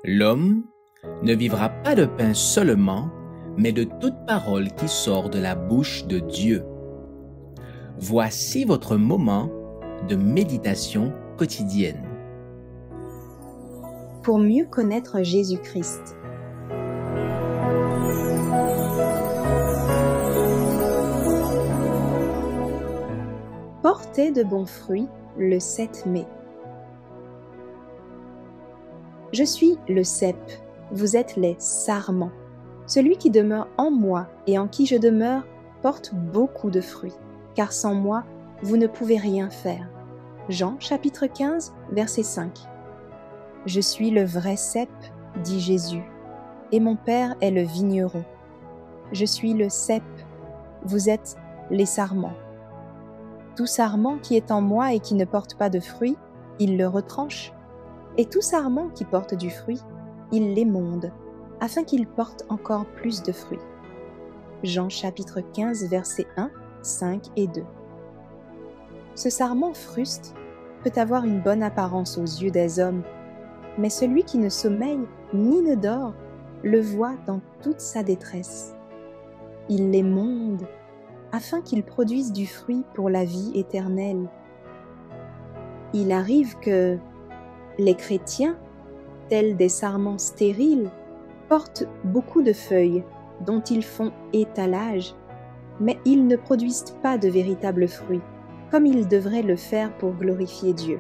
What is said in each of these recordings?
L'homme ne vivra pas de pain seulement, mais de toute parole qui sort de la bouche de Dieu. Voici votre moment de méditation quotidienne. Pour mieux connaître Jésus-Christ. Portez de bons fruits le 7 mai. Je suis le cep, vous êtes les sarments. Celui qui demeure en moi et en qui je demeure porte beaucoup de fruits, car sans moi, vous ne pouvez rien faire. Jean chapitre 15, verset 5. Je suis le vrai cep, dit Jésus, et mon Père est le vigneron. Je suis le cep, vous êtes les sarments. Tout sarment qui est en moi et qui ne porte pas de fruits, il le retranche. Et tout sarment qui porte du fruit, il l'émonde, afin qu'il porte encore plus de fruits. Jean chapitre 15, versets 1, 5 et 2. Ce sarment fruste peut avoir une bonne apparence aux yeux des hommes, mais celui qui ne sommeille ni ne dort le voit dans toute sa détresse. Il l'émonde, afin qu'il produise du fruit pour la vie éternelle. Il arrive que les chrétiens, tels des sarments stériles, portent beaucoup de feuilles dont ils font étalage, mais ils ne produisent pas de véritables fruits, comme ils devraient le faire pour glorifier Dieu.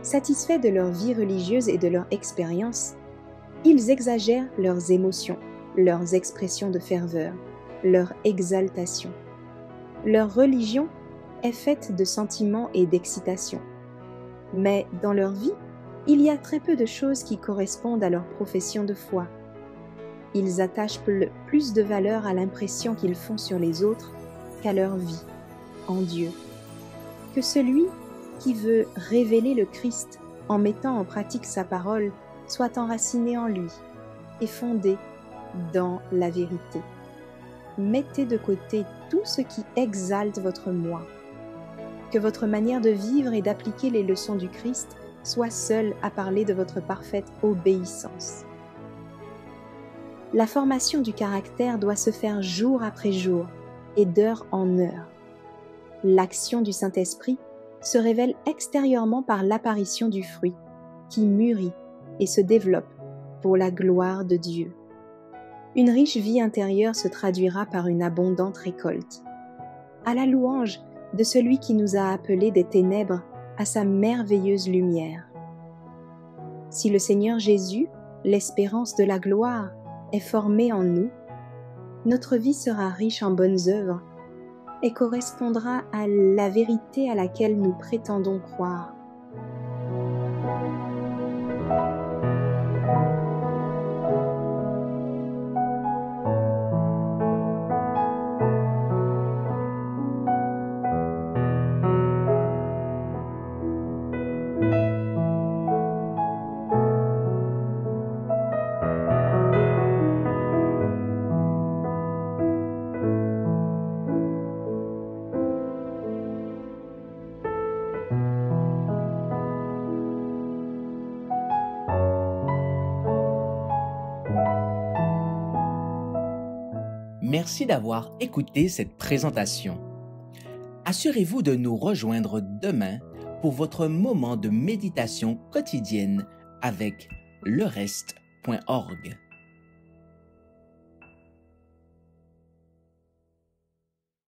Satisfaits de leur vie religieuse et de leur expérience, ils exagèrent leurs émotions, leurs expressions de ferveur, leur exaltation. Leur religion est faite de sentiments et d'excitation. Mais dans leur vie, il y a très peu de choses qui correspondent à leur profession de foi. Ils attachent plus de valeur à l'impression qu'ils font sur les autres qu'à leur vie, en Dieu. Que celui qui veut révéler le Christ en mettant en pratique sa parole soit enraciné en lui et fondé dans la vérité. Mettez de côté tout ce qui exalte votre moi. Que votre manière de vivre et d'appliquer les leçons du Christ soit seule à parler de votre parfaite obéissance. La formation du caractère doit se faire jour après jour et d'heure en heure. L'action du Saint-Esprit se révèle extérieurement par l'apparition du fruit, qui mûrit et se développe pour la gloire de Dieu. Une riche vie intérieure se traduira par une abondante récolte. À la louange de celui qui nous a appelés des ténèbres à sa merveilleuse lumière. Si le Seigneur Jésus, l'espérance de la gloire, est formé en nous, notre vie sera riche en bonnes œuvres et correspondra à la vérité à laquelle nous prétendons croire. Merci d'avoir écouté cette présentation. Assurez-vous de nous rejoindre demain pour votre moment de méditation quotidienne avec lereste.org.